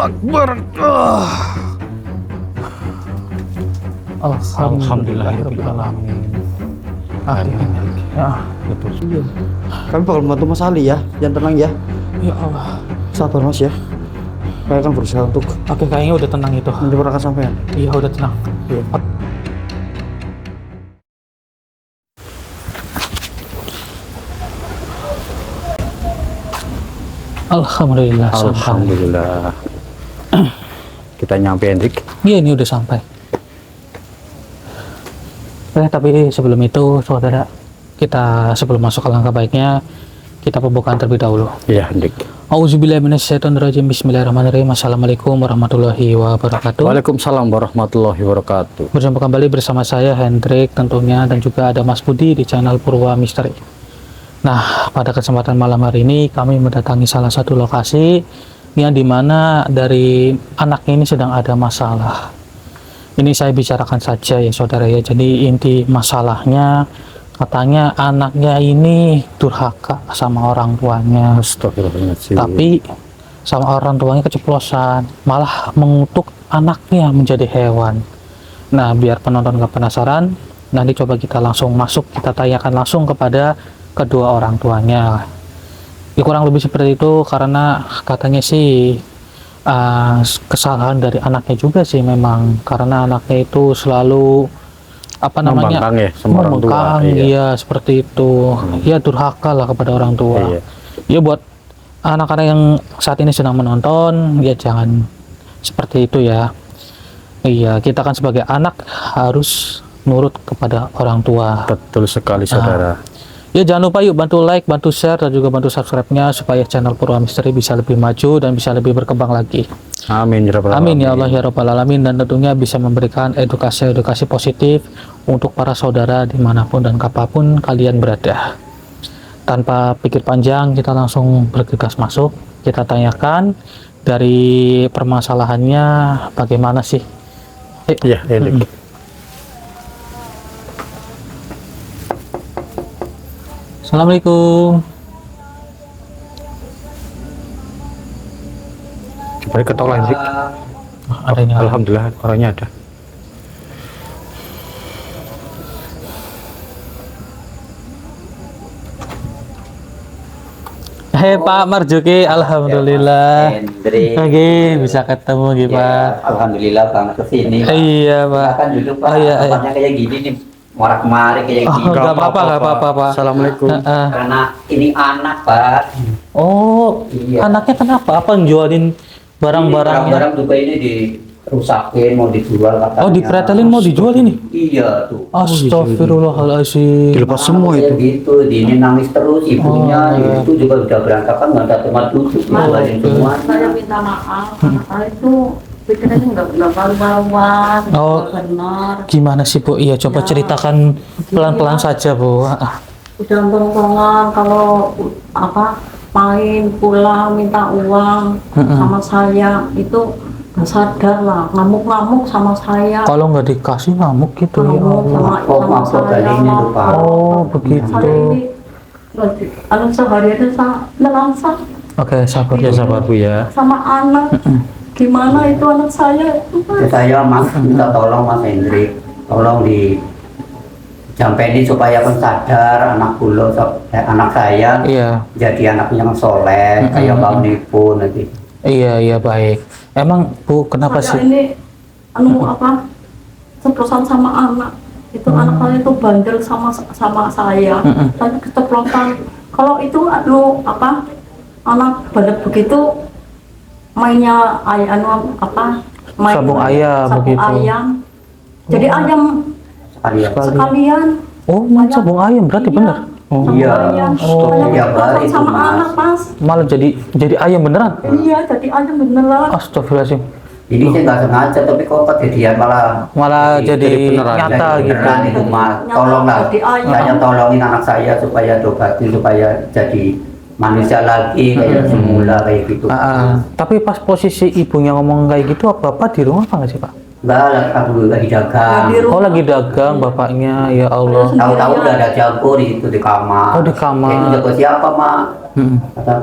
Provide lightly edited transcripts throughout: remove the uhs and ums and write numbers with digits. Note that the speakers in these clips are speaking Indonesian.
Akbar. Alhamdulillahirobbilalamin. Ya, Betul. Iya. Kami bakal membantu Mas Ali ya. Jangan tenang ya. ya Allah. Sabar Mas ya. Saya akan berusaha untuk Oke, kayaknya udah tenang itu. menyempurnakan sampean. Iya, udah tenang. Iya. Alhamdulillah. sampai. Alhamdulillah. Kita nyampe Hendrik. Iya, ini udah sampai. Tapi sebelum itu, saudara, kita sebelum masuk ke langkah baiknya, kita pembukaan terlebih dahulu. Iya Hendrik. Auzubillahiminasyaitonirrajim. Bismillahirrahmanirrahim. Assalamualaikum warahmatullahi wabarakatuh. Waalaikumsalam warahmatullahi wabarakatuh. Berjumpa kembali bersama saya Hendrik tentunya, dan juga ada Mas Budi di channel Purwa Misteri. Nah, pada kesempatan malam hari ini kami mendatangi salah satu lokasi yang dimana dari anaknya ini sedang ada masalah. Ini saya bicarakan saja ya saudara ya. Jadi inti masalahnya, katanya anaknya ini durhaka sama orang tuanya. Astagfirullahaladzim. Tapi sama orang tuanya keceplosan, malah mengutuk anaknya menjadi hewan. Nah, biar penonton gak penasaran, nanti coba kita langsung masuk, kita tanyakan langsung kepada kedua orang tuanya. Ya, kurang lebih seperti itu, karena katanya sih kesalahan dari anaknya juga sih memang, karena anaknya itu selalu Membangkang ya sama orang tua. membangkang, Iya. iya seperti itu. Ya durhaka lah kepada orang tua. Iya. Ya buat anak-anak yang saat ini sedang menonton, ya jangan seperti itu ya. Iya, kita kan sebagai anak harus nurut kepada orang tua. Betul sekali saudara. Ya jangan lupa yuk bantu like, bantu share, dan juga bantu subscribe-nya supaya channel Purwa Misteri bisa lebih maju dan bisa lebih berkembang lagi. Amin ya rabbal Amin ya alamin. Allah ya Rabbal Alamin. Dan tentunya bisa memberikan edukasi-edukasi positif untuk para saudara dimanapun dan kapanpun kalian berada. Tanpa pikir panjang, kita langsung bergegas masuk. Kita tanyakan dari permasalahannya bagaimana sih. Iya Hendrik. Assalamualaikum. Coba ketok lah Hendrik. Adanya. Alhamdulillah orangnya ada. Hei Pak Marjuki, alhamdulillah. Hendrik. Oke, bisa ketemu gitu Pak. Alhamdulillah banget kesini. Iya Pak. Kan duduk Pak, Oh iya, iya. tempatnya kayak gini nih, morak marik kayak Oh, gini. nggak apa-apa, nggak apa-apa Pak. Assalamualaikum. Karena ini anak Pak. Oh, Iya. anaknya kenapa? Apa jualin barang-barangnya? Barang juga ini dirusakin, mau dijual katanya. Oh, dipretelin mau dijual ini? Iya tuh. Astagfirullahaladzim. Dilepas semua Kayak itu. gitu, ini nangis terus ibunya, Oh, iya. itu juga udah berantakan, nggak ada tempat duduk, dijualin semua. Saya minta maaf karena saya itu pikirannya nggak karu-karuan, Oh. nggak benar. Gimana sih Bu? Iya, coba Ya. ceritakan pelan-pelan saja Bu. Udah bongkongan kalau main pulang minta uang sama saya itu nggak sadar lah, ngamuk-ngamuk sama saya. Kalau nggak dikasih ngamuk gitu ya Ngamuk Allah. sama Mabok kali saya. ini tuh Pak. Oh, Saya begitu. ini sehari itu saya nelangsang Oke, sabar Ya sabar Bu ya. sama anak. Gimana itu anak saya itu Pak? Saya Mas minta tolong Mas Hendrik, tolong dijampeni supaya pun sadar anak anak saya Iya. jadi anak yang soleh kayak Bang Nipu nanti. Iya, baik. Emang Bu, kenapa Saya sih? ini ceplosan sama anak itu anak saya itu bandel sama saya. Saya keceplosan. Kalau itu anak bandel begitu mainnya main Sabung ayam begitu. ayam. Jadi ayam Sekalian. sekalian. Oh, main sabung ayam berarti Iya, bener. Oh, sabung Iya. ayam. Oh, Saya iya, keceplosan baik, sama Mas. anak Mas. malah jadi ayam beneran. Iya, jadi ayam beneran. Astagfirullahaladzim. Ini saya nggak sengaja tapi kok kejadian Malah jadi beneran. nyata jadi gitu. beneran itu Mas. Nyata, Tolonglah, jadi ayam. saya tolongin anak saya supaya dobatin supaya jadi manusia lagi kayak semula kayak gitu. Tapi pas posisi ibunya ngomong kayak gitu, Bapak di rumah apa nggak sih Pak? Enggak, aku lagi dagang. Di rumah. Oh, lagi dagang bapaknya, ya Allah. Tahu-tahu udah ada jago di itu di kamar. Oh, di kamar. Ini jago siapa, Mak? Mm-mm. Kata,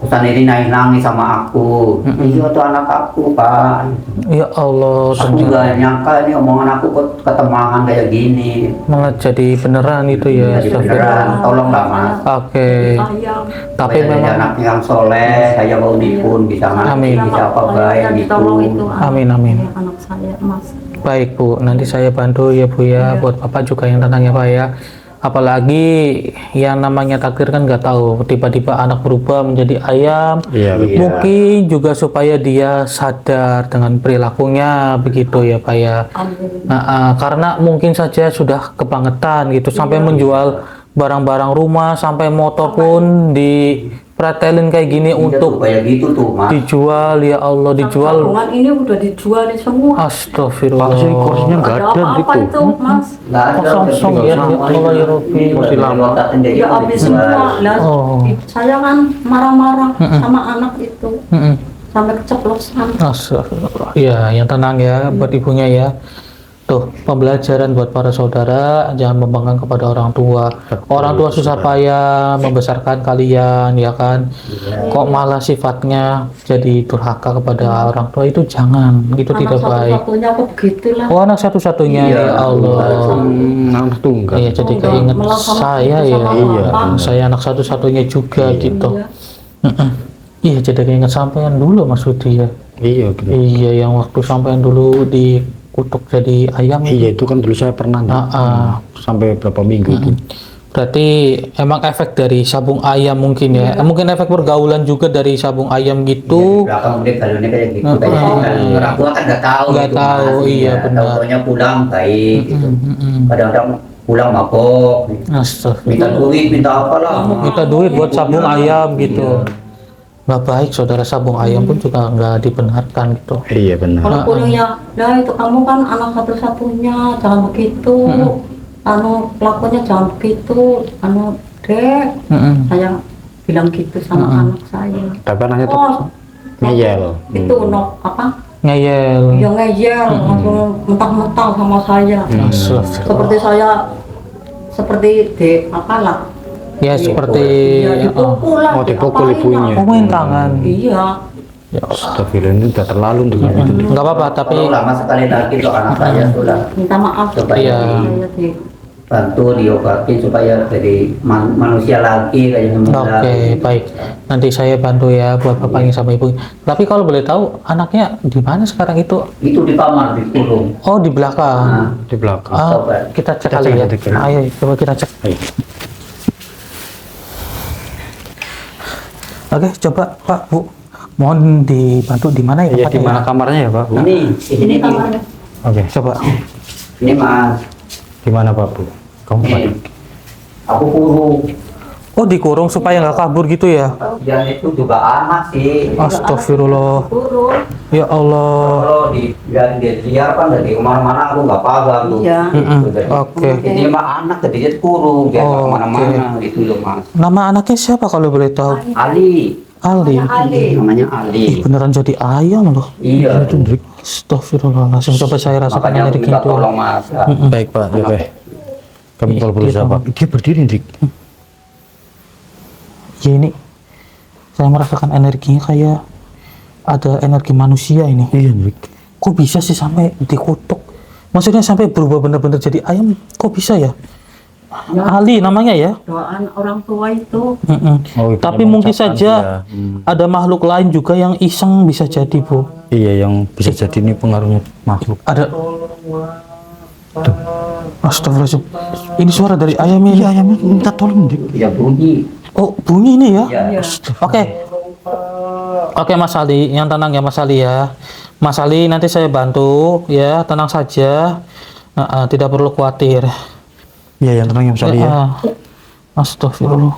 pesan ini nangis sama aku. Iya tuh anak aku Pak. Ya Allah, Aku ternyata nggak nyangka ini omongan aku kok ketemahan kayak gini. malah jadi beneran itu ya. Jadi beneran, tolonglah Mas. Oke. ayam. Tapi Supaya jadi memang anak yang soleh, kayak mau pun bisa Amin. ngaji, bisa apa baik gitu. Ditolong itu Amin, amin. anak saya Mas. Baik Bu, nanti saya bantu ya Bu ya, buat Bapak juga yang tenang ya Pak ya. Apalagi yang namanya takdir kan nggak tahu, tiba-tiba anak berubah menjadi ayam. Iya, betul. Mungkin juga supaya dia sadar dengan perilakunya begitu ya Pak ya. Amin. Karena mungkin saja sudah kebangetan gitu, sampai menjual barang-barang rumah, sampai motor pun dipretelin kayak gini Iya tuh, untuk kayak gitu tuh Mas. dijual. Ya Allah, dijual. Tabungan ini udah dijual semua. Astagfirullah. kursinya nggak ada apa gitu. itu Mas? Nggak ada, Kosong udah ya, sama ya Allah ya Rabbi. Masih lama. Ya habis semua. Lah, Oh. saya kan marah-marah sama anak itu Mm-mm. sampai keceplosan. Astagfirullah. Ya, yang tenang ya buat ibunya ya. Tuh, pembelajaran buat para saudara, jangan membangkang kepada orang tua. Orang tua susah payah membesarkan kalian, ya kan? Kok malah sifatnya jadi durhaka kepada orang tua, itu jangan, itu tidak baik. Satu-satunya kok begitulah. Oh, anak satu-satunya Iya. ya Allah. Anak tunggal. Iya, jadi Oh, keinget malah sama saya ibu ya. sama Iya, bapak. saya anak satu-satunya juga gitu. Iya. Mm-mm. Iya, jadi keinget sampean dulu Mas Rudi ya. Iya, gitu. Iya, yang waktu sampean dulu dikutuk jadi ayam. Iya, itu kan dulu saya pernah sampai berapa minggu itu. Berarti emang efek dari sabung ayam mungkin ya. Mungkin efek pergaulan juga dari sabung ayam gitu. Belakang udah galonnya kayak gitu, kayak gitu. Orang tua kan nggak tahu. Nggak gitu, tahu, Mas. iya, benar. Tahu-taunya pulang baik gitu. Mm-mm. Kadang-kadang pulang mabok, minta Astagfirullah. duit, minta apalah. Minta duit buat sabung ayam gitu. Nggak baik saudara, sabung ayam pun juga nggak dibenarkan gitu. Iya, benar. Kalau punya, nah itu kamu kan anak satu-satunya, jangan begitu. Anu pelakunya jangan begitu. Anu dek, Mm-mm. saya bilang gitu sama anak saya. Tapi anaknya tuh Oh, ngeyel. itu no apa? Ngeyel. Ya ngeyel, langsung mentah-mentah sama saya. Astagfirullah. Seperti saya, seperti de apa lah? Ya seperti Ya dipukul lah. Oh, dipukul diapain ibunya. lah. main tangan. Iya. Astagfirullah, ini udah terlalu dengan itu. Nggak apa-apa, tapi Tolong lama sekali lagi tuh anak saya tuh lah. Minta maaf. Coba Iya. Saya bantu diobatin supaya jadi manusia lagi kayak semula. oke, baik. Nanti saya bantu ya buat bapaknya sama ibu. Tapi kalau boleh tahu anaknya di mana sekarang itu? Itu di kamar dikurung. Oh, di belakang. Nah, Di belakang. coba. Kita cek Kita kali cek ya. nanti, Kira. Ayo, coba kita cek. Ayo. Oke, coba Pak, Bu. Mohon dibantu di mana ya? Iya, di tempatnya mana ya? kamarnya ya, Pak? Bu? Ini kamarnya. Oke. Coba. ini Mas. Di mana, Pak, Bu? Kamu Ini. Aku kurung. Oh, dikurung supaya nggak kabur gitu ya? Dan itu juga anak sih. Astagfirullah. Kurung. Ya Allah. Kalau di yang dia liar kan dari kemana-mana aku nggak paham tuh. Iya. Oke. Ini mah anak tadi dia kurung dia nggak Oh, kemana-mana gitu loh Mas. Nama anaknya siapa kalau boleh tahu? Ali. Ali. Ali. Namanya Ali. Beneran jadi ayam loh. Iya. Astagfirullahaladzim. Coba saya rasakan Makanya aku energi minta itu. tolong Mas. Baik, Pak. Ya, Pak. Kami kalau boleh Dia Pak. Dia berdiri, Dik. Ya ini, saya merasakan energinya kayak ada energi manusia ini. Iya, Dik. Kok bisa sih sampai dikutuk? Maksudnya sampai berubah benar-benar jadi ayam? Kok bisa ya? Ali namanya ya? Doaan orang tua itu. Mm-mm. Oh, itu Tapi memang mungkin ucapan saja dia. ada makhluk lain juga yang iseng, bisa jadi Bu. Iya, yang bisa jadi ini pengaruhnya makhluk. Ada. Astagfirullahaladzim. Ini suara dari ayamnya ini. Ayamnya minta tolong, Dik. Ya bunyi. Oh, bunyi ini ya? Iya. Oke. Oke Mas Ali, yang tenang ya Mas Ali ya. Mas Ali nanti saya bantu ya, tenang saja. Tidak perlu khawatir. Iya, yang tenang yang Mas Ali ya. Astagfirullah.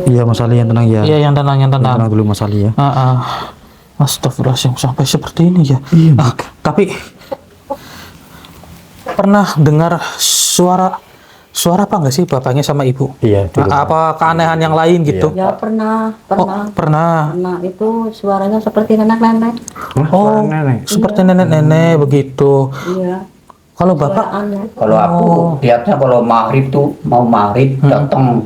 Iya, Mas Ali yang tenang ya. Iya, yang tenang, yang Yang tenang. tenang dulu, Mas Ali ya. Astagfirullahaladzim, sampai seperti ini ya. Iya, Tapi pernah dengar suara apa enggak sih bapaknya sama ibu? Iya, itu. Apa keanehan yang lain gitu? Ya pernah. Oh, pernah. Nah itu suaranya seperti nenek-nenek. Oh, nenek. seperti nenek-nenek begitu. Iya. Kalau bapak, Aneh. Kalau aku lihatnya kalau maghrib tuh mau maghrib datang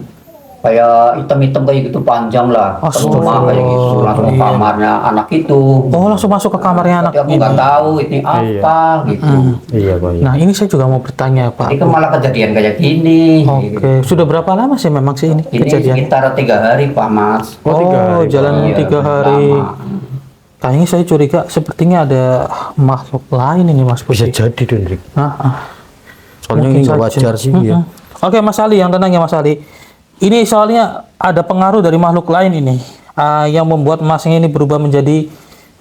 kayak hitam-hitam kayak gitu panjang lah. Rumah kayak gitu langsung ke kamarnya anak itu. Oh, langsung masuk ke kamarnya anak Tapi aku ini. nggak tahu ini apa gitu. Iya Pak. Nah, ini saya juga mau bertanya, Pak. Ini kan malah kejadian kayak gini. Oke, sudah berapa lama sih memang sih ini Ini kejadian? sekitar 3 hari Pak Mas. Oh, 3 hari, jalan Iya, 3 hari. lama. Kayaknya saya curiga sepertinya ada makhluk lain ini, Mas Bisa Budi. jadi tuh Hendrik. Soalnya Mungkin ini nggak saja. wajar sih ya. Oke, Mas Ali, yang tenang ya Mas Ali. Ini soalnya ada pengaruh dari makhluk lain ini yang membuat masnya ini berubah menjadi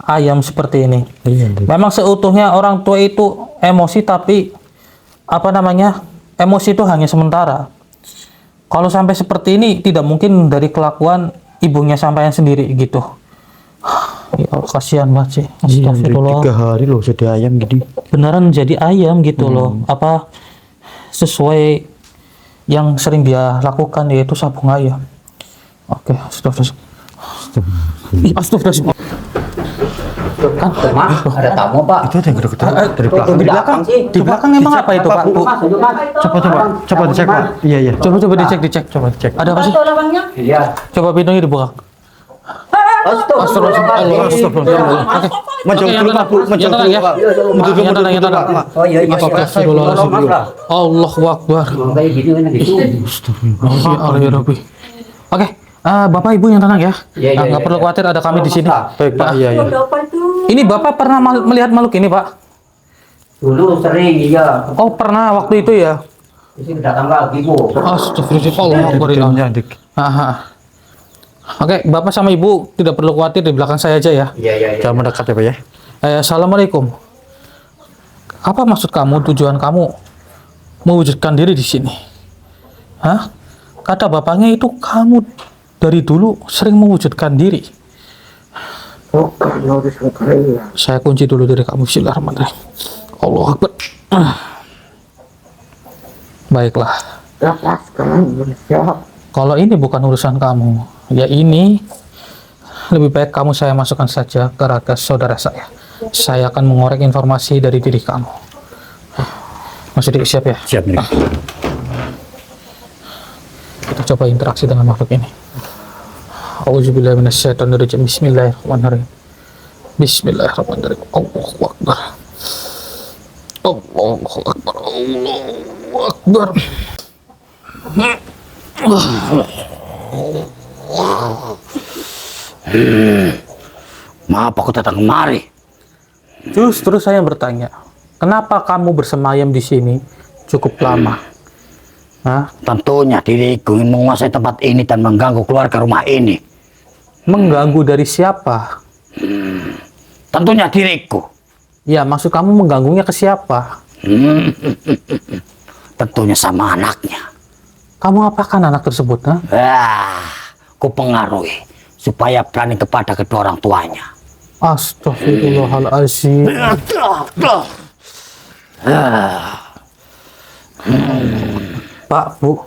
ayam seperti ini. Iya Hendrik. Memang seutuhnya orang tua itu emosi, tapi apa namanya, emosi itu hanya sementara. Kalau sampai seperti ini tidak mungkin dari kelakuan ibunya sampai sendiri gitu. Ya Allah, kasihan banget sih. Iya Hendrik, Astagfirullah. 3 hari loh jadi ayam gini. Beneran jadi ayam gitu loh. Apa sesuai yang sering dia lakukan, yaitu sabung ayam. Oke, astagfirullah. Astagfirullah. Kan Mas, ada tamu Pak. Itu ada yang gedek dari belakang. Di belakang, di belakang emang apa itu, Pak? Bu? Mas, ayo, Mas. Coba dicek Pak. Iya iya. Coba dicek. Coba dicek. Ada apa sih? Iya. Coba pintunya dibuka. Astagfirullah. Oke. Menjauh dulu Pak, Bu. Menjauh dulu Pak. Menjauh dulu, Yang tenang, yang tenang. Pak. Oh iya iya. Astagfirullahaladzim. Allahu Akbar. Kayak gini kan gitu. Ya Allah ya Rabbi. Oke, Bapak Ibu yang tenang ya. Iya, iya, Nggak iya, perlu iya. khawatir, ada kami di sini. Baik Pak. Iya iya. Apa itu? Ini Bapak pernah melihat makhluk ini, Pak? Dulu sering iya. Oh, pernah waktu itu ya. Terus datang lagi Bu. Astagfirullah. Jamnya Hendrik. Aha. Oke, Bapak sama Ibu tidak perlu khawatir, di belakang saya aja ya. Iya iya iya. Jangan mendekat ya Pak ya. Assalamualaikum. Apa maksud kamu, tujuan kamu mewujudkan diri di sini? Hah? Kata bapaknya itu kamu dari dulu sering mewujudkan diri. Saya kunci dulu diri kamu. Bismillahirrahmanirrahim. Allahu Akbar. Baiklah. Kalau ini bukan urusan kamu, ya ini lebih baik kamu saya masukkan saja ke raga saudara saya. Saya akan mengorek informasi dari diri kamu. Masih siap ya? Siap nih. Kita coba interaksi dengan makhluk ini. Auzubillahi minasyaitonirrajim. Bismillahirrahmanirrahim. Bismillahirrahmanirrahim. Allahu Akbar. Allahu Akbar. Allahu Akbar. Maaf aku datang kemari. Justru saya bertanya, kenapa kamu bersemayam di sini cukup lama? Hah? Tentunya diriku ingin menguasai tempat ini dan mengganggu keluarga rumah ini. Mengganggu dari siapa? Tentunya diriku. Ya, maksud kamu mengganggunya ke siapa? Tentunya sama anaknya. Kamu apakan anak tersebut? Hah? Ku pengaruhi supaya berani kepada kedua orang tuanya. Astagfirullahaladzim. Pak, Bu,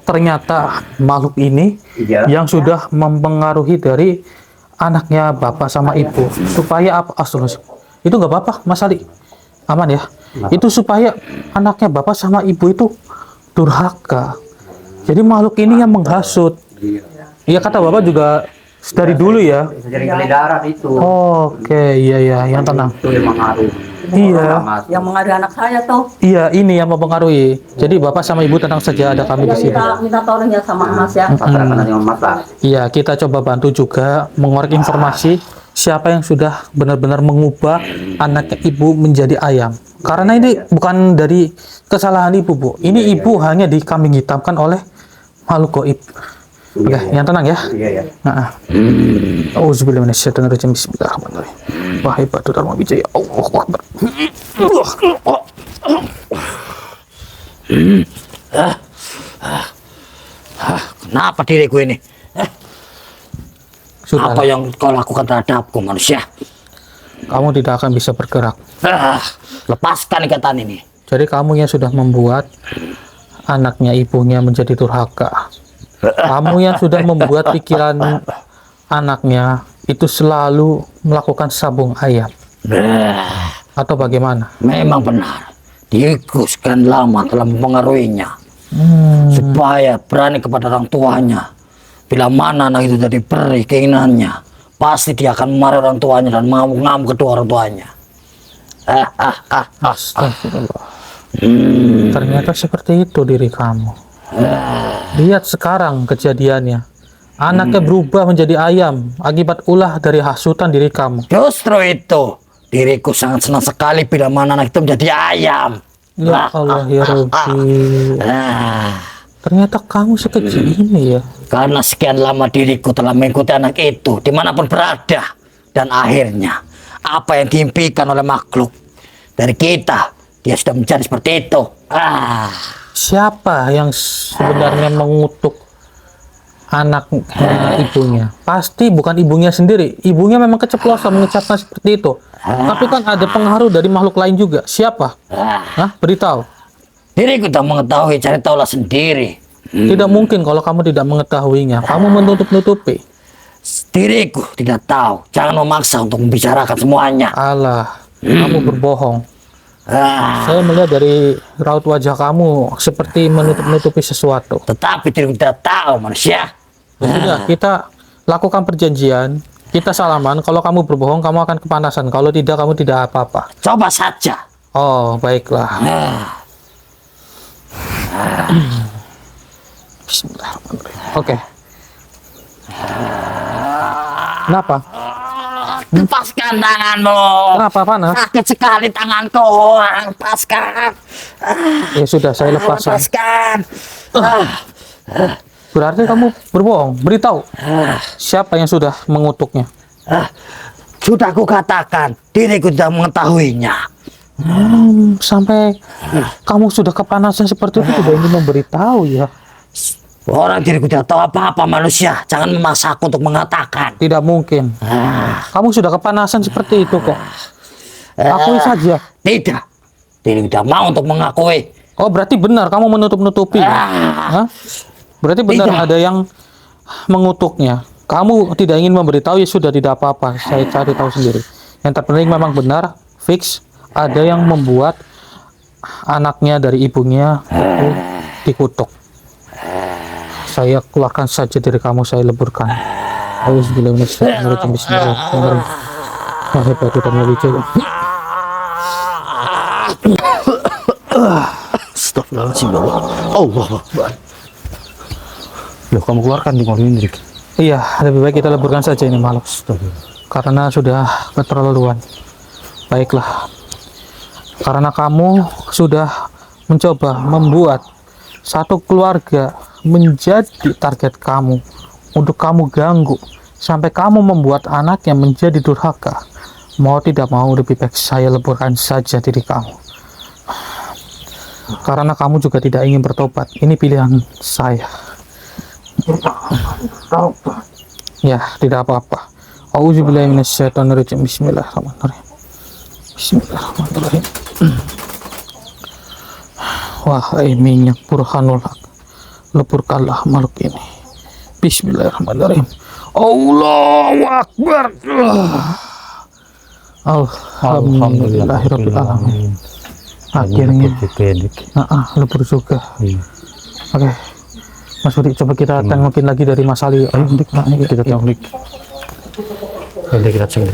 ternyata makhluk ini Iya. yang sudah mempengaruhi dari anaknya bapak sama ibu. Supaya apa? Astagfirullah. Itu nggak apa-apa, Mas Ali. Aman ya? Itu supaya anaknya bapak sama ibu itu durhaka. Jadi makhluk ini yang menghasut. Iya, kata bapak juga dari dulu ya. Sering beli darat itu. Oke, iya, yang tenang. Itu yang mengaruhi. Iya. Yang mengaruhi anak saya tuh. Iya, ini yang mempengaruhi. Jadi bapak sama ibu tenang saja, ada kami di sini. Minta tolong ya sama Mas ya. Pasaran nanti Mas lah. Iya, kita coba bantu juga mengorek informasi siapa yang sudah benar-benar mengubah anak ibu menjadi ayam. Karena ini bukan dari kesalahan ibu, Bu. Ini ibu hanya dikambing hitamkan oleh makhluk gaib. Oke, yang tenang ya. Iya ya. Nah, auzubillahi minasyaitonirrajim. Bismillahirrahmanirrahim. Wahai Batu Dharma Wijaya, Allahu Akbar. Kenapa diriku ini? Sudah, Apa yang kau lakukan terhadapku manusia? kamu tidak akan bisa bergerak. Lepaskan ikatan ini. Jadi kamu yang sudah membuat anaknya ibunya menjadi durhaka. Kamu yang sudah membuat pikiran anaknya itu selalu melakukan sabung ayam. Atau bagaimana? Memang benar. Diriku sekian lama telah mempengaruhinya. supaya berani kepada orang tuanya. Bila mana anak itu jadi peri keinginannya, pasti dia akan marah orang tuanya dan ngamuk-ngamuk kedua orang tuanya. Astagfirullah. Ternyata seperti itu diri kamu. Lihat sekarang kejadiannya. Anaknya berubah menjadi ayam akibat ulah dari hasutan diri kamu. Justru itu, diriku sangat senang sekali bila mana anak itu menjadi ayam. Ya Allah ya Rabbi. Ternyata kamu sekecil ini ya. Karena sekian lama diriku telah mengikuti anak itu dimanapun berada. Dan akhirnya, apa yang diimpikan oleh makhluk dari kita, dia sudah menjadi seperti itu. Siapa yang sebenarnya mengutuk anak ibunya? Pasti bukan ibunya sendiri. Ibunya memang keceplosan mengucapkan seperti itu. Tapi kan ada pengaruh dari makhluk lain juga. Siapa? Beritahu. Diriku tak mengetahui, cari tahulah sendiri. Tidak mungkin kalau kamu tidak mengetahuinya. Kamu menutup-nutupi. Diriku tidak tahu. Jangan memaksa untuk membicarakan semuanya. Allah, kamu berbohong. Saya melihat dari raut wajah kamu seperti menutup-nutupi sesuatu. Tetapi diriku tidak tahu, manusia. Sudah, kita lakukan perjanjian. Kita salaman. Kalau kamu berbohong, kamu akan kepanasan. Kalau tidak, kamu tidak apa-apa. Coba saja. Oh, baiklah. Bismillahirrahmanirrahim. Oke. Kenapa? Lepaskan tanganmu. Kenapa panas? Sakit sekali tanganku. Lepaskan. Ya sudah, saya lepaskan. Lepaskan. Berarti kamu berbohong. Beritahu. Siapa yang sudah mengutuknya? Sudah aku katakan, diriku tidak mengetahuinya. Sampai kamu sudah kepanasan seperti itu tidak ingin memberitahu ya? Orang diriku tidak tahu apa-apa, manusia. Jangan memaksaku untuk mengatakan. Tidak mungkin. Kamu sudah kepanasan seperti itu kok. Akui saja. Tidak. Diriku tidak mau untuk mengakui. Oh, berarti benar kamu menutup-nutupi. Berarti benar Tidak. ada yang mengutuknya. Kamu tidak ingin memberitahu, ya sudah, tidak apa-apa. Saya cari tahu sendiri. Yang terpenting memang benar, fix, ada yang membuat anaknya dari ibunya dikutuk. Saya keluarkan saja dari kamu, saya leburkan. Auzubillahiminasyaitonirrajim. Bismillahirrahmanirrahim. Wahai batu dan wijaya. Astagfirullahaladzim, ya Allah. Allah Akbar. Loh, kamu keluarkan di mobil ini. Iya, lebih baik kita leburkan saja ini malam. Karena sudah keterlaluan. Baiklah. Karena kamu sudah mencoba membuat satu keluarga menjadi target kamu untuk kamu ganggu sampai kamu membuat anaknya menjadi durhaka. Mau tidak mau, lebih baik saya leburkan saja diri kamu. Karena kamu juga tidak ingin bertobat. Ini pilihan saya. Ya, tidak apa-apa. Auzubillahiminasyaitonirrajim. Bismillahirrahmanirrahim. Bismillahirrahmanirrahim. Wahai minyak burhanul haq, leburkanlah makhluk ini. Bismillahirrahmanirrahim. Allahu Akbar. Alhamdulillahirabbil alamin. Akhirnya lebur juga. Oke. Mas Budi, coba kita tengokin lagi dari Mas Ali. Ayo, kita tengok.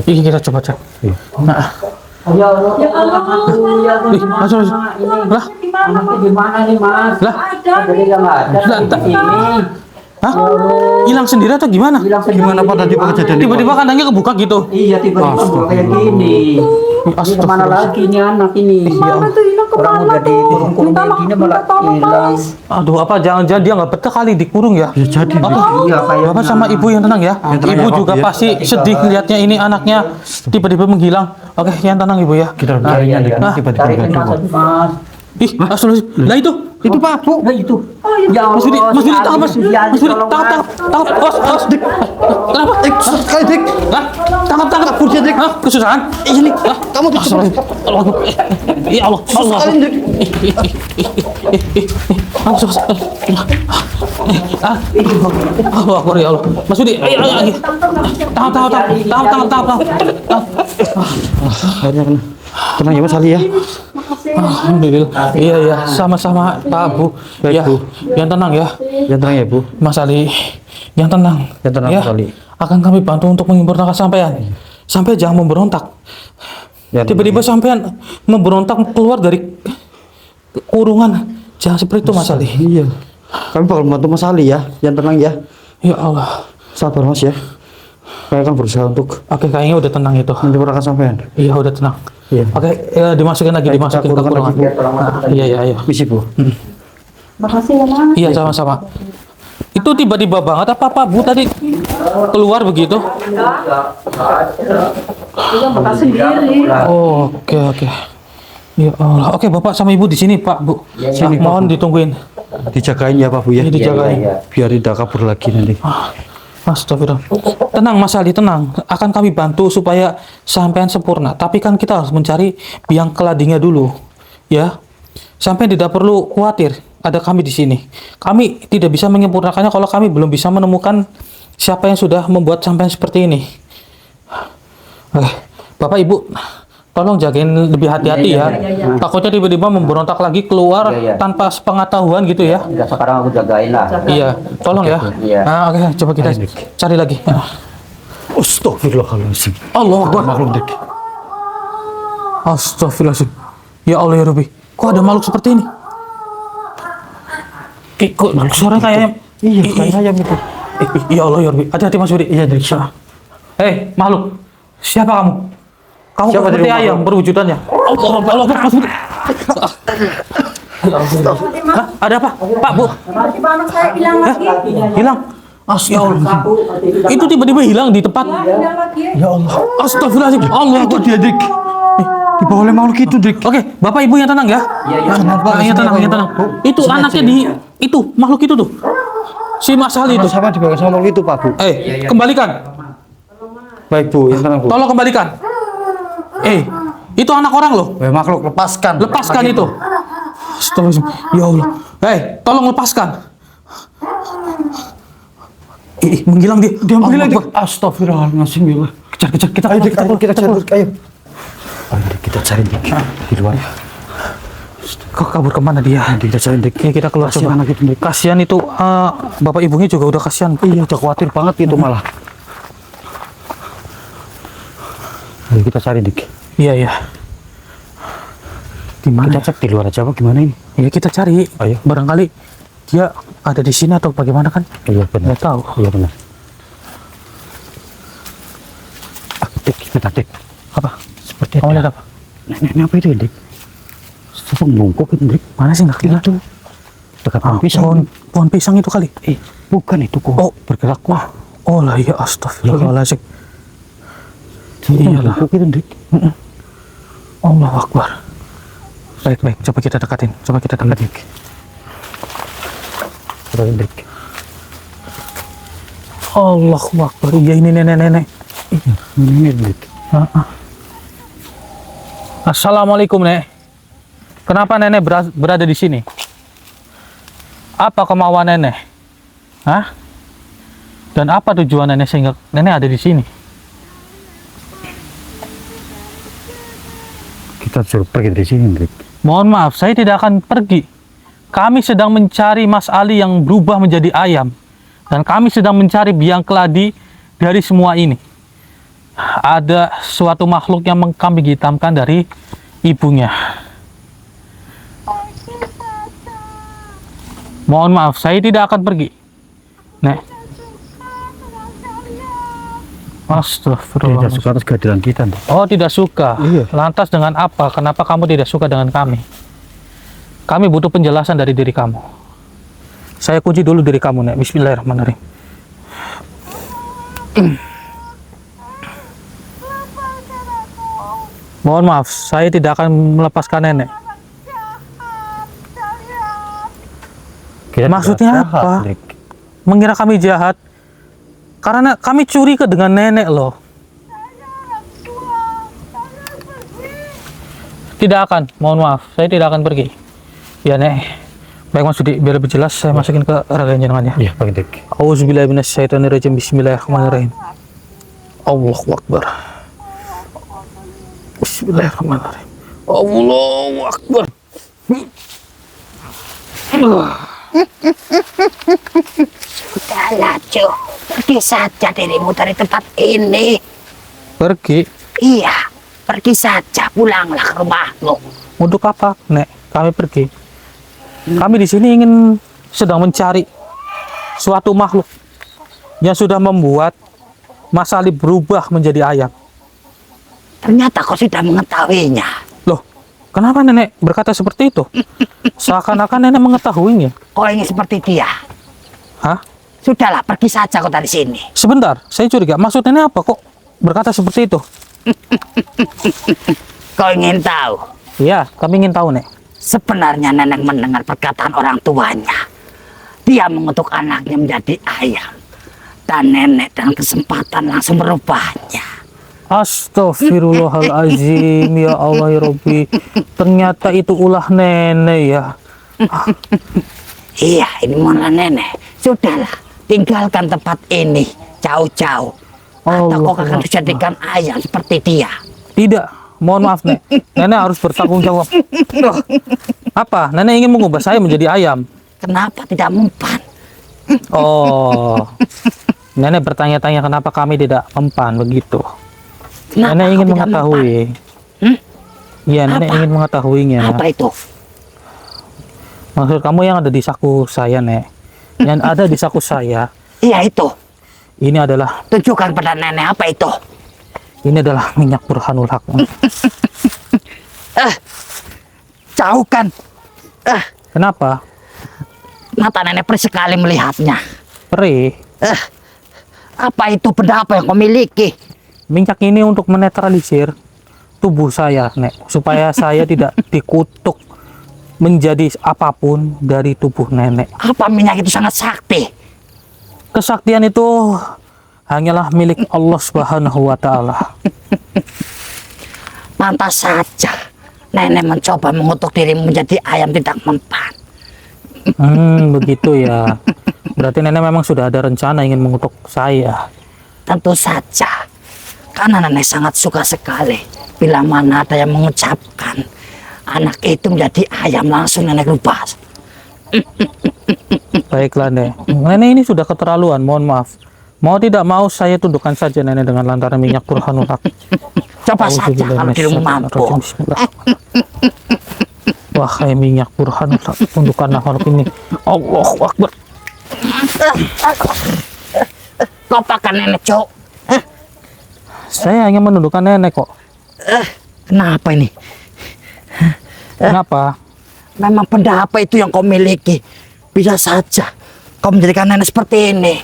Ini kita coba cek. Nah. Ya Allah. Mas, lah. Gimana nih, Mas? Lah. Tadi nggak ada di sini. Hah? Hilang sendiri atau gimana? Gimana Pak tadi Pak kejadian? Tiba-tiba kandangnya kebuka gitu. Iya, tiba-tiba bawa kayak gini. Ini kemana lagi nih anak ini? Mana tuh hilang Orang kemana udah tuh? dikurung-kurung Minta kayak gini minta malah tolong, hilang. Mas. Aduh, apa jangan-jangan dia nggak betah kali dikurung ya? Ya jadi. Iya, kayak Bapak sama ibu yang tenang ya. Yang tenang Ibu ya, Pak, juga ya. pasti sedih lihatnya ini anaknya tiba-tiba menghilang. Oke, yang tenang ibu ya. Kita Iya, iya, iya. tiba-tiba Tarikin gaduh. Mas. Ih, astagfirullah. Lah itu Pak, Bu. Nah itu. Ya Mas Budi, Mas Budi, tangkap Mas. Iya, Mas Budi, tolong, tangkap. Awas, Dik. Kenapa? Sekali Dik. Hah? Tangkap. Kursi, Dik. Hah? Kesusahan? Iya nih. Kamu tuh cepat. Ya Allah. Sekali Dik. Allah Akbar ya Allah. Mas Budi, ayo. Tangkap. Akhirnya kena. Tenang ya Mas Ali ya. Makasih Alhamdulillah. Iya ya, sama-sama Pak Bu. Baik, Ya, Bu. yang tenang ya, Yang tenang ya, Bu. Mas Ali. Yang tenang. Yang tenang, ya. Mas Ali. Akan kami bantu untuk menyempurnakan sampean. Sampai jangan memberontak. Ya, Tiba-tiba sampean memberontak keluar dari kurungan. Jangan seperti itu Mas Ali. Iya. Kami bakal membantu Mas Ali ya. Yang tenang ya. Ya Allah. Sabar Mas ya. Saya akan berusaha untuk Oke, kayaknya udah tenang itu. menyempurnakan sampean. Iya, udah tenang. Iya. Oke, ya, dimasukin lagi, Baik, dimasukin kita ke kurangkan kurungan. lagi, Bu. Nah, iya, iya, iya. Misi, Bu. Makasih ya Mas. Iya, sama-sama. Itu tiba-tiba banget apa Pak Bu tadi keluar begitu? Iya, makasih sendiri. Oh, oke, oke. Ya Allah. Oke, Bapak sama Ibu di sini, Pak, Bu. Sini, Pak, Mohon Bu. ditungguin. Dijagain ya, Pak Bu ya. Iya, dijagain. Biar tidak kabur lagi nanti. Astagfirullah. Tenang Mas Ali, tenang. Akan kami bantu supaya sampean sempurna. Tapi kan kita harus mencari biang keladinya dulu. Ya. Sampai tidak perlu khawatir. Ada kami di sini. Kami tidak bisa menyempurnakannya kalau kami belum bisa menemukan siapa yang sudah membuat sampean seperti ini. Bapak Ibu, tolong jagain lebih hati-hati ya. Takutnya tiba-tiba memberontak lagi keluar Iya, iya. tanpa sepengetahuan gitu ya. Udah sekarang aku jagain lah. Iya, tolong ya. Iya. Nah, oke, coba kita cari lagi. Astagfirullahaladzim. Allah Akbar. Makhluk Dik. Astagfirullahaladzim. Ya Allah ya Rabbi. Kok ada makhluk seperti ini? Kok suara kayak Iya, kayak ayam itu. Ya Allah ya Rabbi. Hati-hati Mas Budi. Iya, Dik. Hei, makhluk. Siapa kamu? Kamu Siapa seperti dari ayam berwujudannya. Allah Akbar, Allah Akbar, Mas Budi. Hah? Ada apa? Pak, Bu. Gimana saya hilang lagi? Hilang. Ya Allah. Itu tiba-tiba hilang di tempat. Hilang lagi. Ya Allah. Astagfirullahaladzim. Allah Itu Akbar. dia, Dik. Di bawah oleh makhluk itu, Dik. Oke, Bapak Ibu yang tenang ya. Iya. Yang tenang, yang tenang. Itu anaknya di itu makhluk itu tuh. Si Mas Ali itu. Sama di bawah sama makhluk itu, Pak Bu. Kembalikan. Baik, Bu. Yang tenang, Bu. Tolong kembalikan. Itu anak orang loh. Makhluk, lepaskan. Lepaskan itu. Astagfirullahaladzim. Ya Allah. Tolong lepaskan. Menghilang dia. Dia menghilang, Allah Dik. Akbar. Astagfirullahaladzim, ya Allah. Kejar, kejar. Kita Ayo, keluar, Dik. Ayo, kita cari, Dik. Ayo. Ayo, Dik. Kita cari, Dik. Di luar. Kok kabur kemana dia? Kita cari, Dik. Oke, kita keluar Kasihan coba. anak itu, Dik. Kasihan itu bapak ibunya juga udah kasihan. Iya, udah khawatir banget itu malah. Ayo kita cari, Dik. Iya, iya. Di mana? Kita cek di luar aja apa gimana ini? Ya kita cari. Ayo. Barangkali dia ada di sini atau bagaimana kan? Iya benar. Nggak tahu. Iya benar. Dik, bentar, Dik. Apa? Seperti Kamu lihat ada. apa? Ini apa itu, Dik? Seperti bungkuk itu, Dik. Mana sih nggak kelihatan? Itu. Dekat pohon pisang. Pohon pisang itu kali. Bukan itu kok. Oh. Bergerak wah. Oh lah ya astagfirullahaladzim. Iyalah. Bungkuk itu, Dik. Allahu Akbar. Baik, baik. Coba kita dekatin. Coba kita dekatin. Coba, Dik. Allahu Akbar. Iya ini nenek-nenek. Iya, ini, Dik. Assalamualaikum, Nek. Kenapa nenek berada di sini? Apa kemauan nenek? Hah? Dan apa tujuan nenek sehingga nenek ada di sini? Kita suruh pergi dari sini, Dik. Mohon maaf, saya tidak akan pergi. Kami sedang mencari Mas Ali yang berubah menjadi ayam. Dan kami sedang mencari biang keladi dari semua ini. Ada suatu makhluk yang mengkambing hitamkan dari ibunya. Mohon maaf, saya tidak akan pergi. Nek. Dia Astagfirullah. tidak suka atas kehadiran kita, Dik. Oh, tidak suka. Iya. Lantas dengan apa? Kenapa kamu tidak suka dengan kami? Kami butuh penjelasan dari diri kamu. Saya kunci dulu diri kamu, Nek. Bismillahirrahmanirrahim. Mohon maaf, saya tidak akan melepaskan nenek. Kita Maksudnya tidak jahat, apa? Dik. Mengira kami jahat karena kami curiga dengan nenek loh. Tidak akan, mohon maaf, saya tidak akan pergi. Ya, Nek. Baik Mas Budi, biar lebih jelas saya masukin ke raga jenengan ya. Iya, Pak Dik. Auzubillahi minasyaitonirrajim. Bismillahirrahmanirrahim. Allahu Akbar. Bismillahirrahmanirrahim. Allahu Akbar. Sudahlah, Cuk. Pergi saja dirimu dari tempat ini. Pergi? Iya, pergi saja. Pulanglah ke rumahmu. Untuk apa, Nek? Kami pergi. Kami di sini ingin sedang mencari suatu makhluk yang sudah membuat Mas Ali berubah menjadi ayam. Ternyata kau sudah mengetahuinya. Loh, kenapa Nenek berkata seperti itu? Seakan-akan Nenek mengetahuinya. Kau ingin seperti dia. Hah? Sudahlah, pergi saja kau dari sini. Sebentar, saya curiga. Maksud Nenek apa kok berkata seperti itu? Kau ingin tahu? Iya, kami ingin tahu, Nek. Sebenarnya nenek mendengar perkataan orang tuanya. Dia mengutuk anaknya menjadi ayam. Dan nenek dengan kesempatan langsung merubahnya. Astagfirullahalazim, ya Allah ya Rabbi. Ternyata itu ulah Nenek ya. Iya, ini malah nenek. Sudahlah, tinggalkan tempat ini jauh-jauh. Atau Allah kau akan dijadikan ayam seperti dia. Tidak, mohon maaf, Nek. Nenek harus bertanggung jawab. Loh, apa? Nenek ingin mengubah saya menjadi ayam? Kenapa tidak mempan? Oh, Nenek bertanya-tanya kenapa kami tidak mempan begitu. Kenapa Nenek kau ingin tidak mengetahui. Hmm? Iya, Nenek Apa? ingin mengetahuinya. Apa itu? Maksud kamu yang ada di saku saya, Nek? Yang ada di saku saya, Iya itu. ini adalah Tunjukkan pada nenek apa itu. minyak Burhanul Haq. Jauhkan. Kenapa? Mata nenek perih sekali melihatnya. Perih. Apa itu benda apa yang kau miliki? Minyak ini untuk menetralisir tubuh saya, Nek, supaya saya tidak dikutuk menjadi apapun dari tubuh Nenek. Apa minyak itu sangat sakti? Kesaktian itu hanyalah milik Allah Subhanahu wa Ta'ala. Pantas saja nenek mencoba mengutuk dirimu menjadi ayam tidak mempan. Begitu ya. Berarti Nenek memang sudah ada rencana ingin mengutuk saya. Tentu saja, karena nenek sangat suka sekali bila mana ada yang mengucapkan anak itu menjadi ayam, langsung nenek rubah. Baiklah, Nek. Nenek ini sudah keterlaluan, mohon maaf. Mau tidak mau saya tundukkan saja Nenek dengan lantaran minyak Burhanul Haq. Coba saja kalau dirimu mampu. Wahai minyak Burhanul Haq, tundukkanlah makhluk ini. Allahu Akbar. Kau pakai nenek, Cok? Saya hanya menundukkan Nenek kok. Kenapa ini? Kenapa? Memang benda apa itu yang kau miliki? Bisa saja kau menjadikan nenek seperti ini.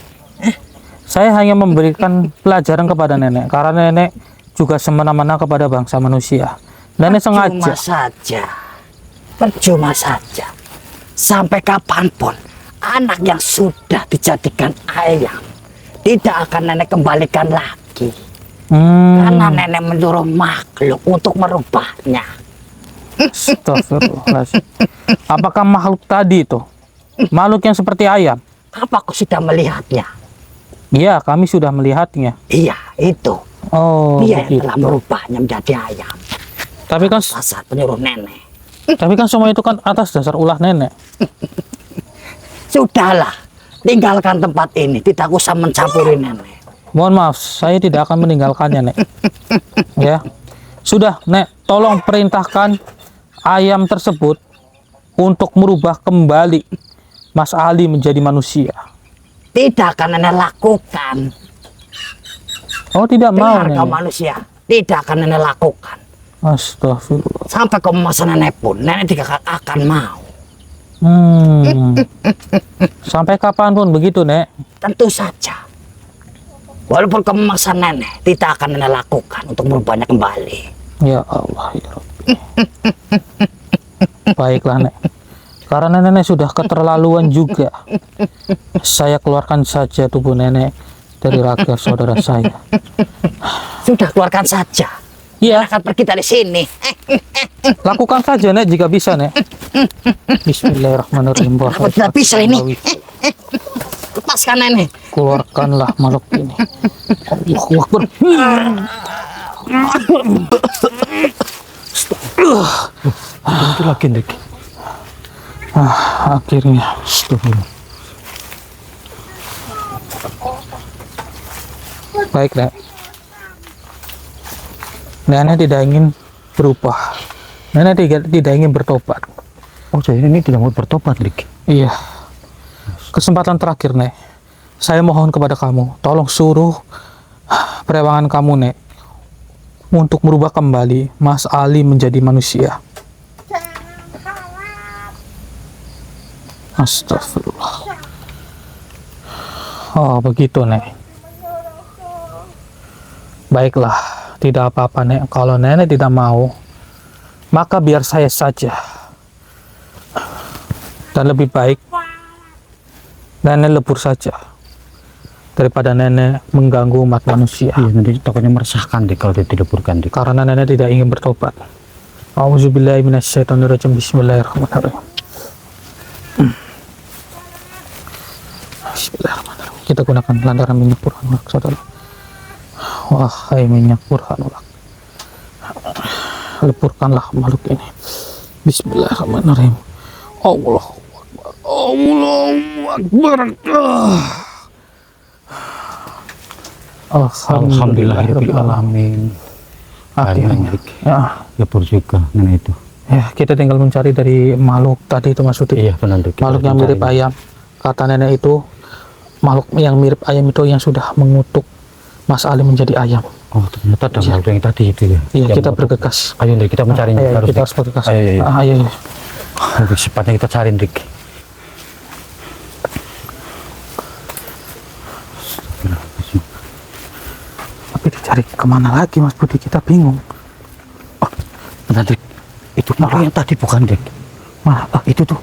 Saya hanya memberikan pelajaran kepada Nenek karena Nenek juga semena-mena kepada bangsa manusia. Nenek sengaja. Percuma saja. Sampai kapanpun anak yang sudah dijadikan ayam tidak akan nenek kembalikan lagi. Karena nenek menyuruh makhluk untuk merubahnya. Astagfirullahaladzim. Apakah makhluk tadi itu makhluk yang seperti ayam? Apa kau sudah melihatnya? Iya, kami sudah melihatnya. Iya, itu. Oh, Dia yang begitu. telah merubahnya menjadi ayam. Tapi kan Saat penyuruh nenek. semua itu kan atas dasar ulah Nenek. Sudahlah, tinggalkan tempat ini. Tidak usah mencampuri nenek. Mohon maaf, saya tidak akan meninggalkannya, Nek. Ya. Sudah, Nek, tolong perintahkan ayam tersebut untuk merubah kembali Mas Ali menjadi manusia. Tidak akan nenek lakukan. Oh, tidak mau, Dengar kau Nenek. manusia. Tidak akan nenek lakukan. Astagfirullah. Sampai kau memaksa nenek pun, nenek tidak akan mau. Sampai kapanpun begitu, Nek. Tentu saja. Walaupun kau memaksa nenek, tidak akan nenek lakukan untuk merubahnya kembali. Ya Allah, ya Rabbi. Baiklah, Nek. Karena Nenek sudah keterlaluan juga. Saya keluarkan saja tubuh Nenek dari raga saudara saya. Sudah, keluarkan saja. Iya, Akan pergi dari sini. lakukan saja, Nek, jika bisa, Nek. Bismillahirrahmanirrahim. Apa tidak bisa ini? Lepaskan nenek. Keluarkanlah makhluk ini. Allahu Akbar. Itu lagi, Dik. Akhirnya. Astagfirullah. Baik, Nek. Nenek tidak ingin berubah. Nenek tidak ingin bertobat. Oh, jadi ini tidak mau bertobat, Dik. Iya. Kesempatan terakhir, Nek. Saya mohon kepada kamu, tolong suruh perewangan kamu, Nek, untuk merubah kembali Mas Ali menjadi manusia. Astagfirullah. Oh, begitu, Nek. Baiklah, tidak apa-apa, Nek. Kalau Nenek tidak mau, maka biar saya saja. Dan lebih baik Nenek lebur saja daripada Nenek mengganggu umat manusia. Iya, nanti takutnya meresahkan, Dik, kalau dia dileburkan, Dik. Karena Nenek tidak ingin bertobat. Auzubillahi minasyaitonirrajim. Bismillahirrahmanirrahim. Bismillahirrahmanirrahim. Kita gunakan lantaran minyak Burhanullah, saudara. Wahai minyak Burhanullah, leburkanlah makhluk ini. Bismillahirrahmanirrahim. Allahu Akbar. Allahu Akbar. Alhamdulillahirrahmanirrahim. Akhirnya. Dik. Ya, Lebur juga nenek itu. ya, kita tinggal mencari dari makhluk tadi itu, Mas Udi. Iya, benar, Dik. Makhluk yang mirip ayam. Kata nenek itu, makhluk yang mirip ayam itu yang sudah mengutuk Mas Ali menjadi ayam. Oh, ternyata ada Iya. makhluk yang tadi itu ya. Iya, Yang kita mau- bergegas. Ayo, Dik, kita mencarinya. Ayo, kita Dik. harus bergegas. Ayo, ayo. Ayo, ayo. Lebih cepatnya kita cari, Dik. Tapi dicari kemana lagi, Mas Budi? Kita bingung. Benar, Dik. Itu makhluk yang tadi bukan, Dik. Mana? Itu tuh.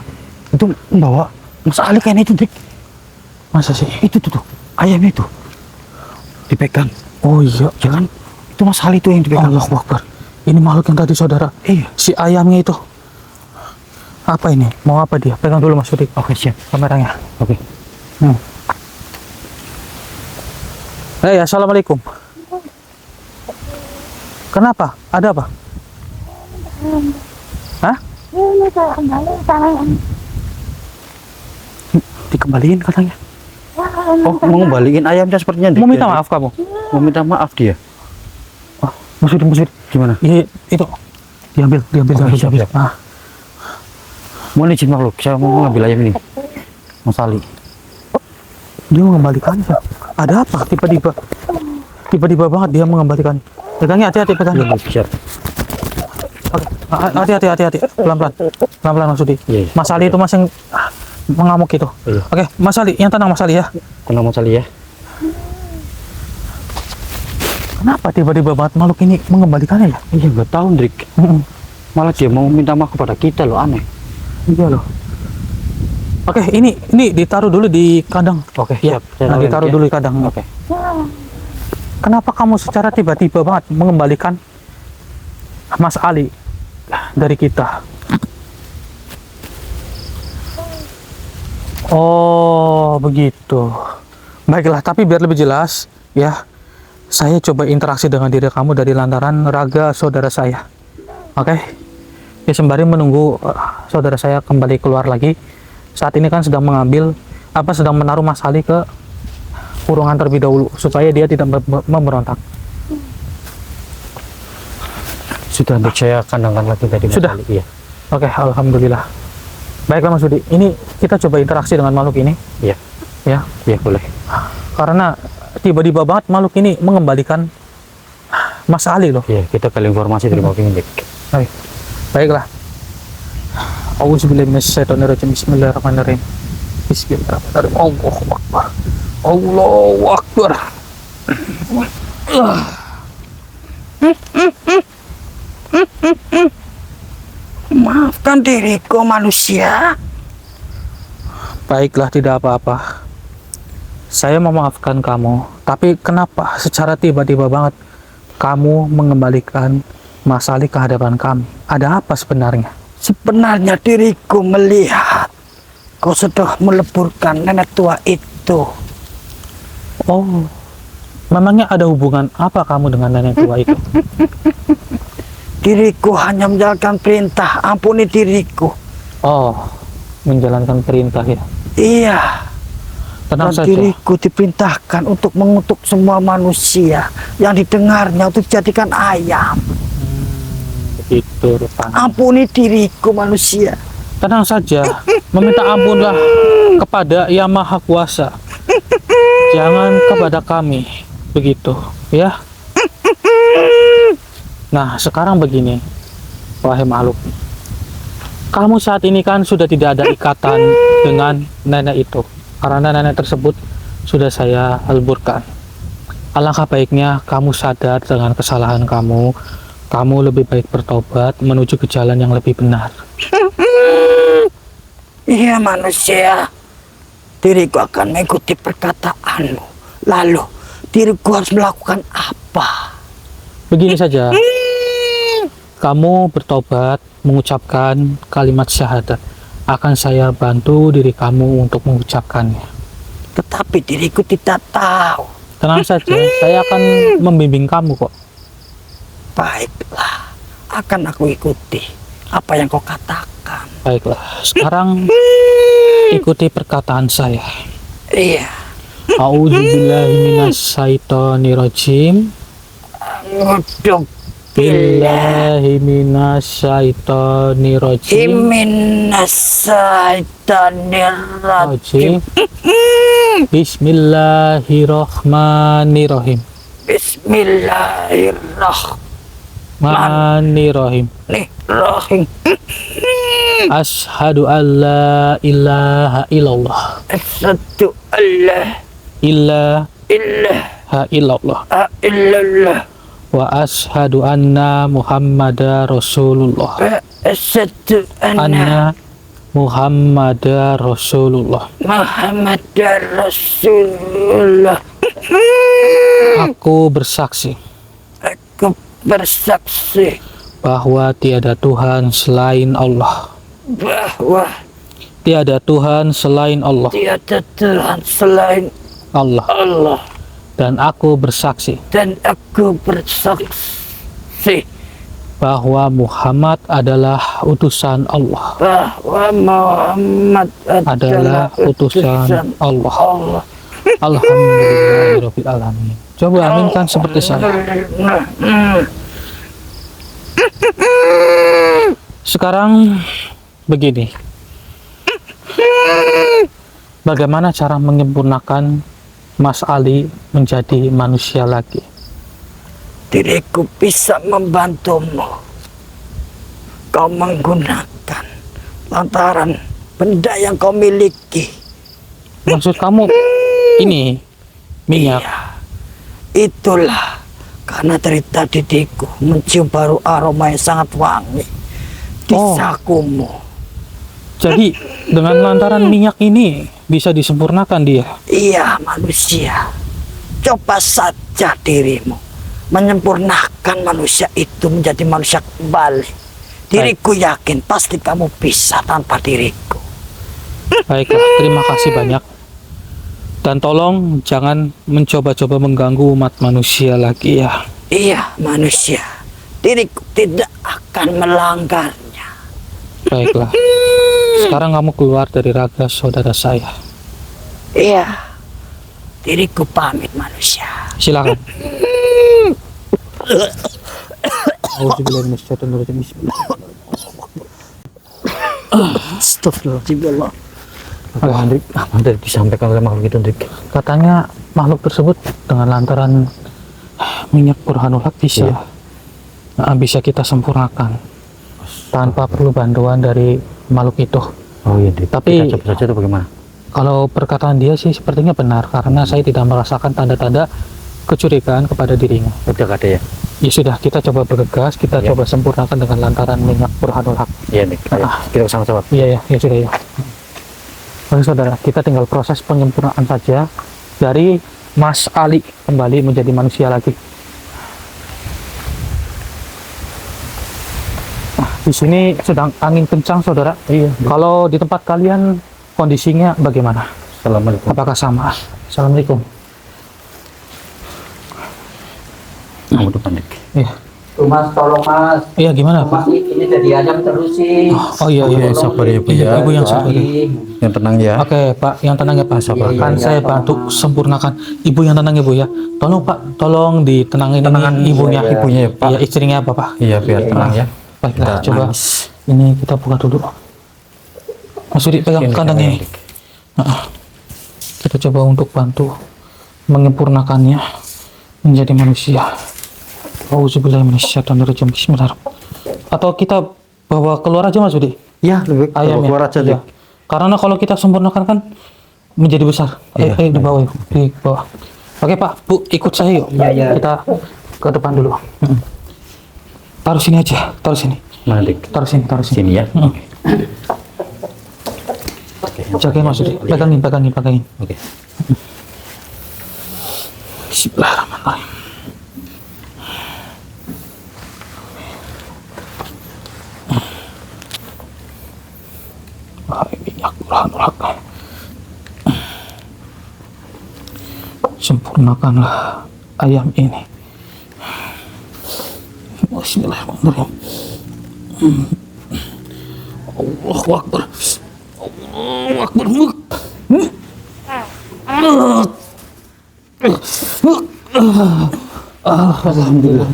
Itu membawa Mas Ali kayaknya itu, Dik. Masa sih? Itu tuh, ayam itu. Dipegang. Oh iya. Ya kan? Itu Mas Ali tuh yang dipegang. Allahu Akbar. Ini makhluk yang tadi, saudara. Iya. Si ayamnya itu. Apa ini? Mau apa dia? Pegang dulu, Mas Budi. Oke, siap. Kameranya. Oke. Hei, assalamualaikum. Kenapa? Ada apa? Hah? Dikembaliin katanya. Oh, mau ngembaliin ayamnya sepertinya, Dik. Mau minta Jadi, maaf kamu? Mau minta maaf dia. Mas Budi. Gimana? Iya, itu. Diambil. Oke, siap, siap. Ah, Mohon izin makhluk, saya mau mengambil ayam ini. Mas Ali. dia mengembalikannya. Ada apa? Tiba-tiba banget dia mengembalikan. Pegangnya hati-hati, pegangnya. Iya, siap. Oke, hati-hati. Pelan-pelan Mas Budi. Iya, iya. Mas Ali itu masih mengamuk itu. Iya. Oke, Mas Ali, yang tenang Mas Ali ya. Tenang, Mas Ali ya. Kenapa tiba-tiba banget makhluk ini mengembalikannya ya? Iya, nggak tahu, Dik. Malah dia mau minta maaf kepada kita loh, aneh. Iya loh. Oke, ini ditaruh dulu di kandang. Oke, Ya, siap. Saya nah, taruh ditaruh ya. dulu di kandang. Oke. Kenapa kamu secara tiba-tiba banget mengembalikan Mas Ali dari kita? Oh, begitu. Baiklah, tapi biar lebih jelas, ya, saya coba interaksi dengan diri kamu dari lantaran raga saudara saya. Oke? Ya, sembari menunggu saudara saya kembali keluar lagi. Saat ini kan sedang sedang menaruh Mas Ali ke kurungan terlebih dahulu supaya dia tidak memberontak. Sudah, Dik, saya kandangkan lagi tadi. Mas Sudah? Ali. Iya. Oke, alhamdulillah. Baiklah Mas Budi, ini kita coba interaksi dengan makhluk ini, Iya. ya. Iya, boleh. Karena tiba-tiba banget makhluk ini mengembalikan Mas Ali loh. Iya, kita gali informasi dari makhluk ini, Dik. Baik. Baiklah. Auzubillahi minasyaitonirrajim. Bismillahirrahmanirrahim. Bismillahirrahmanirrahim. Allahu Akbar. Allahu Akbar. Maafkan diriku manusia. Baiklah, tidak apa-apa. Saya memaafkan kamu. Tapi kenapa secara tiba-tiba banget kamu mengembalikan Mas Ali ke hadapan kami? Ada apa sebenarnya? Sebenarnya diriku melihat kau sudah meleburkan nenek tua itu. Oh, memangnya ada hubungan apa kamu dengan nenek tua itu? Diriku hanya menjalankan perintah. Ampuni diriku. Oh, menjalankan perintah ya. Iya. Tenang Dan saja. diriku diperintahkan untuk mengutuk semua manusia yang didengarnya untuk dijadikan ayam. Begitu rupanya. Ampuni diriku manusia. Tenang saja, meminta ampunlah kepada Yang Maha Kuasa. Jangan kepada kami, begitu, ya. Nah, sekarang begini, wahai makhluk. Kamu saat ini kan sudah tidak ada ikatan dengan nenek itu. Karena nenek tersebut sudah saya leburkan. Alangkah baiknya kamu sadar dengan kesalahan kamu. Kamu lebih baik bertobat menuju ke jalan yang lebih benar. Iya manusia. Diriku akan mengikuti perkataanmu. Lalu diriku harus melakukan apa? Begini saja, kamu bertobat, mengucapkan kalimat syahadat. Akan saya bantu diri kamu untuk mengucapkannya. Tetapi diriku tidak tahu. Tenang saja, saya akan membimbing kamu kok. Baiklah, akan aku ikuti apa yang kau katakan. Baiklah, sekarang ikuti perkataan saya. Iya. A'udzubillahiminasyaitonirrajim. Nguduk Billahiminasyaitonirrajim. Minasyaitonirrajim. Bismillahirrahmanirrahim. Bismillahirrahmanirrahim. Manirrahim. Asyhadu an la ilaha illallah. Asyhadu alla Ilaha ilaha illallah. illallah. Wa asyhadu anna Muhammadar Rasulullah. Asyhadu anna Anna Muhammadar Rasulullah. Muhammadar Rasulullah. Aku bersaksi Aku bersaksi bahwa tiada Tuhan selain Allah. bahwa Tiada Tuhan selain Allah. tiada Tuhan selain Allah. Allah. Dan aku bersaksi Dan aku bersaksi bahwa Muhammad adalah utusan Allah. bahwa Muhammad Adalah utusan Allah. Allah. Alhamdulillahirabbil alamin. Coba aminkan seperti saya. Sekarang begini. Bagaimana cara menyempurnakan Mas Ali menjadi manusia lagi? Diriku bisa membantumu. Kau menggunakan lantaran benda yang kau miliki. Maksud kamu ini minyak? Iya, itulah karena dari tadi diriku mencium baru aroma yang sangat wangi di Oh. sakumu. Jadi dengan lantaran minyak ini bisa disempurnakan dia. Iya manusia, coba saja dirimu menyempurnakan manusia itu menjadi manusia kembali. Diriku yakin pasti kamu bisa tanpa diriku. Baiklah, terima kasih banyak. Dan tolong jangan mencoba-coba mengganggu umat manusia lagi ya. Iya manusia, diriku tidak akan melanggarnya. Baiklah. Sekarang kamu keluar dari raga saudara saya. Iya, diriku pamit manusia. Silakan. Auzubillahiminasyaitonirrajim. Astagfirullahaladzim ya Allah. Wah, Hendrik, apa dari disampaikan oleh makhluk itu, Hendrik? Katanya makhluk tersebut dengan lantaran minyak burhanul haq bisa bisa kita sempurnakan tanpa perlu bantuan dari makhluk itu. Oh iya, Hendrik. Tapi- Kita coba saja itu bagaimana? Kalau perkataan dia sih sepertinya benar karena saya tidak merasakan tanda-tanda kecurigaan kepada dirinya. Udah gak ada ya? Ya sudah, kita coba bergegas, kita Ya. coba sempurnakan dengan lantaran minyak burhanul haq. Iya, Hendrik. Ayo, kita sama-sama. Iya ya sudah ya. Oke saudara, kita tinggal proses penyempurnaan saja dari Mas Ali kembali menjadi manusia lagi. Di sini sedang angin kencang saudara. Iya. Kalau di tempat kalian kondisinya bagaimana? Assalamualaikum. Apakah sama? Assalamualaikum. Kamu depan, Hendrik. Iya. Tuh Mas, tolong Mas. Iya, gimana Mas Pak? ini jadi ayam terus sih. Oh iya, iya. Tolong sabar ya, Bu, Iya, ya. Ibu yang Doa. sabar. Yang tenang ya. Oke Pak, yang tenang ya Pak. Sabar. Iya, Kan iya, saya tolong, bantu Mas. sempurnakan. Ibu yang tenang ya Bu ya. Tolong Pak, tolong ditenangin Tenangkan ini ibunya. iya, ibunya ya, Pak. Iya, istrinya Bapak. Iya, biar tenang ya. Baiklah, Kita coba nangis. ini kita buka dulu. Mas Udi pegang Ini kandangnya ini. Kita coba untuk bantu menyempurnakannya menjadi manusia. Auzubillahiminasyaitonirrajim. Bismillahirrahmanirrahim. Atau kita bawa keluar aja Mas Udi. Iya, lebih baik Ayamnya. keluar aja Iya. deh. Karena kalau kita sempurnakan kan menjadi besar. Di bawah yuk, di bawah. Oke Pak, Bu, ikut saya yuk. Iya, iya. Kita ke depan dulu. Taruh sini aja, taruh sini. Mana dik? Taruh sini, taruh sini. Sini ya. Jagain Mas Udi. Pegangin, pegangin, pegangin. Oke. Bismillahirrahmanirrahim. Sempurnakanlah ayam ini. Bismillahirrahmanirrahim. Allahu Akbar. Allahu Akbar. Alhamdulillah.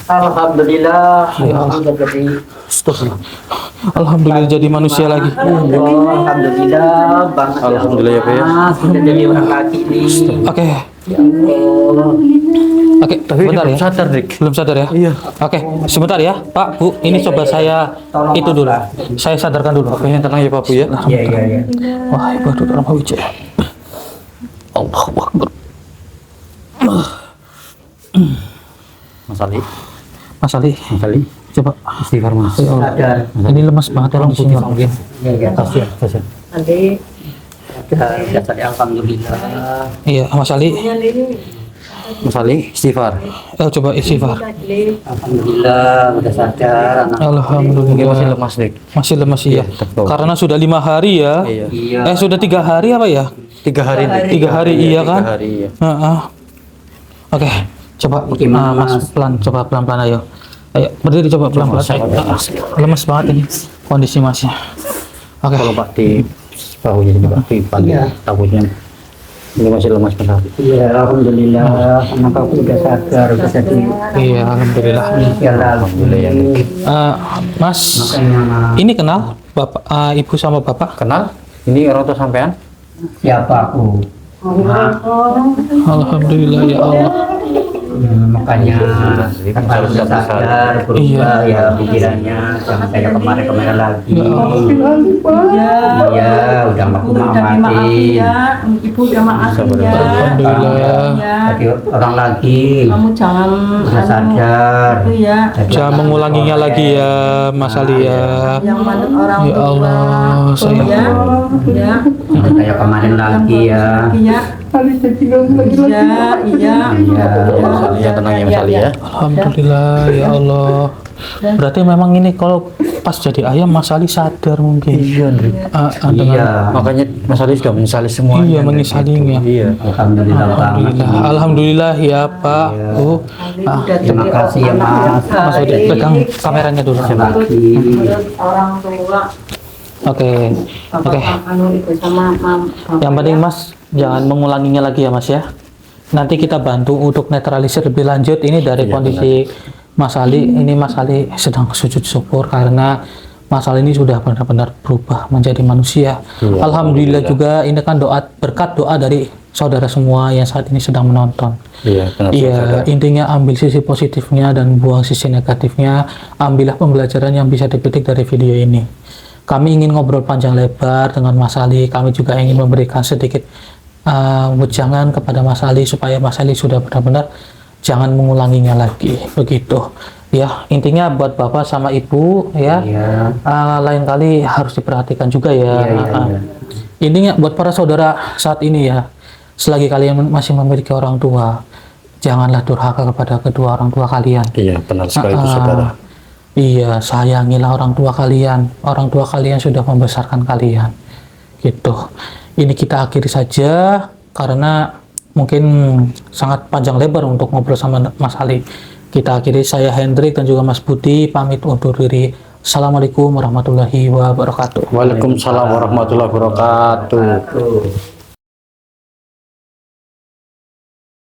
Alhamdulillah. Ya Allah. Alhamdulillah. Astagfirullah. Alhamdulillah jadi manusia lagi. Alhamdulillah. Banget Alhamdulillah ya, Pak, ya. Sudah jadi orang lagi nih. Oke. Ya Allah. Oke, bentar ya. Sadar dik. Belum sadar ya? Iya. Oke, sebentar ya, Pak, Bu. Ini coba saya itu dulu. Saya sadarkan dulu. Oke, yang tenang ya Pak Bu ya. Iya, iya, iya. Wah, ibadah dalam wijaya. Allahu Akbar. Mas Ali. Mas Ali, Mas Ali. coba. Istighfar Mas. Ya Allah. Sadar. Ini lemas banget ya kondisinya. Iya, iya. Kasihan, kasihan. Adik, Sudah sadar. Alhamdulillah. Iya, Mas Ali. Mas Ali, istighfar. Coba istighfar. Alhamdulillah. Udah sadar. Anak. Mungkin Alhamdulillah. masih lemas dik. Masih lemas ya. Iya, betul. Karena sudah 5 hari ya. Iya. Iya. Sudah 3 hari apa ya? 3 hari dik. 3 hari iya kan? 3 hari iya. Oke, coba Gimana, Mas Mas? pelan, coba pelan-pelan ayo. Ayo berdiri coba pelan-pelan. Lemes banget ini kondisi Masnya. Oke. Kalau Pak di bahunya ini Pak di pagi Iya. takutnya ini masih lemas benar. Iya, Alhamdulillah. Anak aku udah sadar. Udah jadi. Iya, alhamdulillah. Ya, Alhamdulillah. Ya. Mas, Makanya ini kenal Bapak, Ibu sama Bapak? Kenal? Ini orang tua sampean? siapa aku? Alhamdulillah ya Allah. Makanya kan sudah sadar berubah ya pikirannya, jangan kayak kemarin-kemarin lagi. Ya Allah. Iya, udah aku maafin. Ibu udah maafin ya. Alhamdulillah. Ya. Jadi orang lagi Kamu jangan udah sadar. itu ya. Jadi Jangan anak mengulanginya soleh. lagi ya, Mas Ali ya. Yang manut orang Ya tua. Allah, Tuh, saya- ya. Ya. Udah kayak kemarin lagi ya. Iya. Iya, iya. Ya tenang ya Mas Ali ya. Alhamdulillah ya Allah. Berarti memang ini kalau pas jadi ayam Mas Ali sadar mungkin. Iya, Ndri. Iya. Makanya Mas Ali sudah menyesali semuanya. Iya, Ndri. menyesalinya. Iya. Alhamdulillah banget. Alhamdulillah, alhamdulillah ya Pak. Bu, Terima kasih ya Mas. Mas Udi pegang kameranya dulu. Lagi. Orang tua. Oke, oke. Anu itu sama mam. Yang penting Mas jangan mengulanginya lagi ya Mas ya. Nanti kita bantu untuk netralisir lebih lanjut. Ini dari kondisi Mas Ali. Ini Mas Ali sedang sujud syukur karena Mas Ali ini sudah benar-benar berubah menjadi manusia. Alhamdulillah juga ini kan berkat doa dari saudara semua yang saat ini sedang menonton. Iya, benar. Iya, intinya ambil sisi positifnya dan buang sisi negatifnya. Ambillah pembelajaran yang bisa dipetik dari video ini. Kami ingin ngobrol panjang lebar dengan Mas Ali. Kami juga ingin memberikan sedikit wejangan kepada Mas Ali supaya Mas Ali sudah benar-benar jangan mengulanginya lagi. Begitu. Ya, intinya buat Bapak sama Ibu ya. Iya. Lain kali harus diperhatikan juga ya. Iya, iya, iya. Intinya buat para saudara saat ini ya, selagi kalian masih memiliki orang tua, janganlah durhaka kepada kedua orang tua kalian. Iya, benar sekali itu saudara. Iya, sayangilah orang tua kalian. Orang tua kalian sudah membesarkan kalian. Gitu. Ini kita akhiri saja karena mungkin sangat panjang lebar untuk ngobrol sama Mas Ali. Kita akhiri, saya Hendrik dan juga Mas Budi pamit undur diri. Assalamualaikum warahmatullahi wabarakatuh. Waalaikumsalam warahmatullahi wabarakatuh. Tuh.